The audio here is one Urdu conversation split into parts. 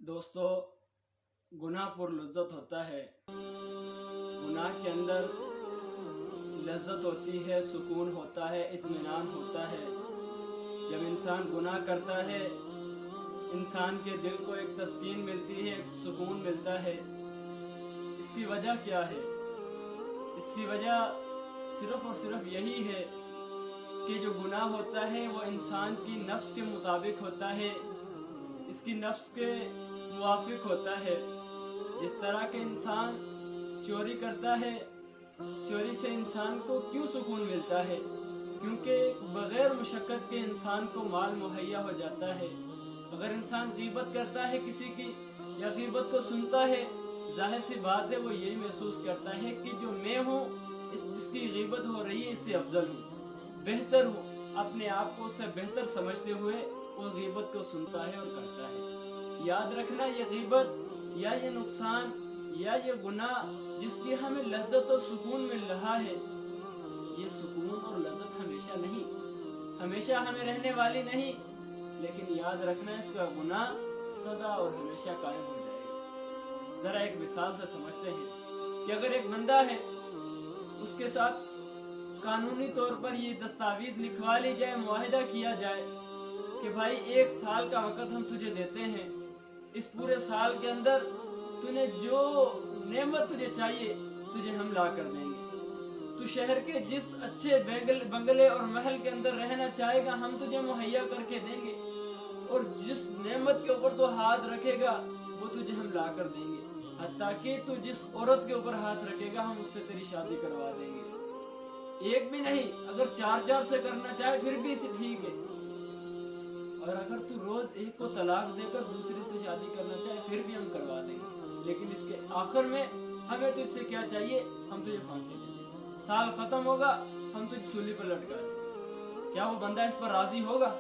دوستو، گناہ پر لذت ہوتا ہے۔ گناہ کے اندر لذت ہوتی ہے، سکون ہوتا ہے، اطمینان ہوتا ہے۔ جب انسان گناہ کرتا ہے، انسان کے دل کو ایک تسکین ملتی ہے، ایک سکون ملتا ہے۔ اس کی وجہ کیا ہے؟ اس کی وجہ صرف اور صرف یہی ہے کہ جو گناہ ہوتا ہے وہ انسان کی نفس کے مطابق ہوتا ہے، اس کی نفس کے موافق ہوتا ہے۔ جس طرح کہ انسان چوری کرتا ہے، چوری سے انسان کو کیوں سکون ملتا ہے؟ کیونکہ بغیر مشقت کے انسان کو مال مہیا ہو جاتا ہے۔ اگر انسان غیبت کرتا ہے کسی کی یا غیبت کو سنتا ہے، ظاہر سی بات ہے وہ یہی محسوس کرتا ہے کہ جو میں ہوں، جس کی غیبت ہو رہی ہے، اس سے افضل ہوں، بہتر ہوں۔ اپنے آپ کو اس سے بہتر سمجھتے ہوئے وہ غیبت کو سنتا ہے اور کرتا ہے۔ یاد رکھنا، یہ غیبت یا یہ نقصان یا یہ گناہ جس کی ہمیں لذت اور سکون مل رہا ہے، یہ سکون اور لذت ہمیشہ نہیں، ہمیشہ ہمیں رہنے والی نہیں، لیکن یاد رکھنا اس کا گناہ سدا اور ہمیشہ قائم ہو جائے گا۔ ذرا ایک مثال سے سمجھتے ہیں کہ اگر ایک بندہ ہے، اس کے ساتھ قانونی طور پر یہ دستاویز لکھوا لی جائے، معاہدہ کیا جائے کہ بھائی 1 سال کا وقت ہم تجھے دیتے ہیں، اس پورے سال کے اندر تجھے جو نعمت تجھے چاہیے تجھے ہم لا کر دیں گے، تو شہر کے جس اچھے بنگلے اور محل کے اندر رہنا چاہے گا ہم تجھے مہیا کر کے دیں گے، اور جس نعمت کے اوپر تو ہاتھ رکھے گا وہ تجھے ہم لا کر دیں گے، حتیٰ کہ تو جس عورت کے اوپر ہاتھ رکھے گا ہم اس سے تیری شادی کروا دیں گے۔ ایک بھی نہیں، اگر 4 سے کرنا چاہے پھر بھی اسے ٹھیک ہے، اور اگر تو روز ایک کو طلاق دے کر دوسری سے شادی کرنا چاہے پھر بھی ہم کروا دیں گے، لیکن اس کے آخر میں ہمیں تجھ سے کیا چاہیے؟ ہم تجھے پھانسی دیں گے، سال ختم ہوگا ہم تجھے سولی پر لٹکا دیں گے۔ کیا وہ بندہ اس پر راضی ہوگا؟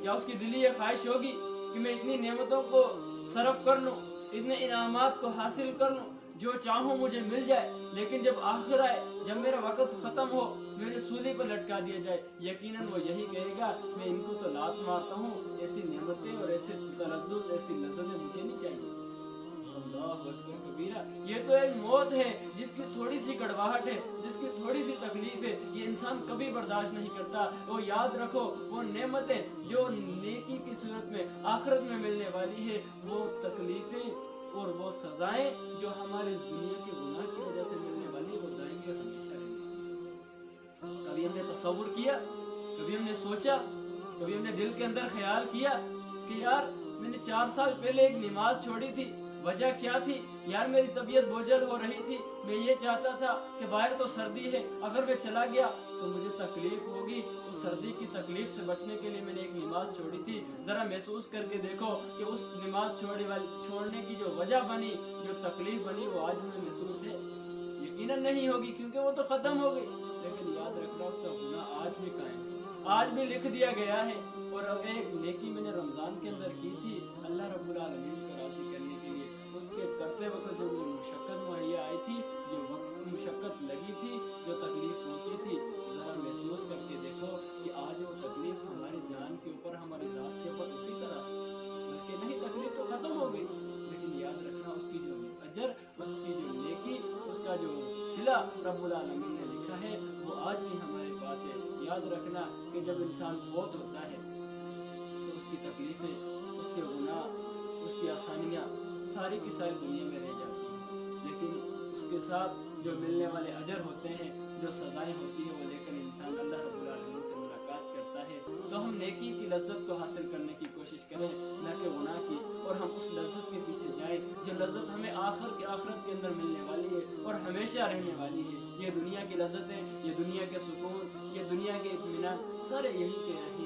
کیا اس کی دلی یہ خواہش ہوگی کہ میں اتنی نعمتوں کو صرف کر لوں، اتنے انعامات کو حاصل کر لوں، جو چاہوں مجھے مل جائے، لیکن جب آخر آئے، جب میرا وقت ختم ہو، میرے سولی پر لٹکا دیا جائے، یقیناً وہ یہی کہے گا میں ان کو تو لات مارتا ہوں، ایسی نعمتیں اور ایسے تلذذ، ایسی لذتیں مجھے نہیں چاہیے۔ اللہ اکبر کبیرہ، یہ تو ایک موت ہے جس کی تھوڑی سی کڑواہٹ ہے، جس کی تھوڑی سی تکلیف ہے، یہ انسان کبھی برداشت نہیں کرتا۔ وہ یاد رکھو، وہ نعمتیں جو نیکی کی صورت میں آخرت میں ملنے والی ہے، وہ تکلیفیں اور وہ سزائیں جو ہمارے دنیا کے گناہ کی وجہ سے ملنے والی وہ دائیں گے، ہمیشہ رہیں گے۔ کبھی ہم نے تصور کیا، کبھی ہم نے سوچا، کبھی ہم نے دل کے اندر خیال کیا کہ یار میں نے 4 سال پہلے ایک نماز چھوڑی تھی، وجہ کیا تھی؟ یار میری طبیعت بوجھل ہو رہی تھی، میں یہ چاہتا تھا کہ باہر تو سردی ہے، اگر میں چلا گیا تو مجھے تکلیف ہوگی، اس سردی کی تکلیف سے بچنے کے لیے میں نے ایک نماز چھوڑی تھی۔ ذرا محسوس کر کے دیکھو کہ اس نماز چھوڑنے کی جو وجہ بنی، جو تکلیف بنی، وہ آج ہمیں محسوس ہے؟ یقیناً نہیں ہوگی، کیونکہ وہ تو ختم ہو گئی، لیکن یاد رکھنا اس کا گناہ آج بھی قائم ہے، آج بھی لکھ دیا گیا ہے۔ اور ایک نیکی میں نے رمضان کے اندر کی تھی اللہ رب العالمین کو راضی کرنے کے لیے، اس کے کرتے وقت جو مشقت مہیا آئی تھی، جو مشقت لگی تھی، جو تکلیف پہنچی تھی، ذرا محسوس کر کے دیکھو کہ آج وہ تکلیف ہماری جان کے اوپر، ہماری ذات کے اوپر اسی طرح، بلکہ نہیں، تکلیف تو ختم ہو گئی، لیکن یاد رکھنا اس کی جو اجر، اس کی جو نیکی، اس کا جو صلہ رب العالمین نے لکھا ہے وہ آج بھی ہمارے پاس ہے۔ یاد رکھنا کہ جب انسان فوت ہوتا ہے تو اس کی تکلیفیں، اس کے گناہ، اس کی آسانیاں ساری کی ساری دنیا میں رہ جاتی ہیں، لیکن اس کے ساتھ جو ملنے والے اجر ہوتے ہیں، جو سزائیں ہوتی ہیں، وہ لے کر انسان اللہ رب العالمین سے ملاقات کرتا ہے۔ تو ہم نیکی کی لذت کو حاصل کرنے کی کوشش کریں، نہ کہ گناہ کی، اور ہم اس لذت کے پیچھے جائیں جو لذت ہمیں آخرت کے اندر ملنے والی ہے اور ہمیشہ رہنے والی ہے۔ یہ دنیا کی لذتیں، یہ دنیا کے سکون، یہ دنیا کے اطمینان، سارے یہی کے یہیں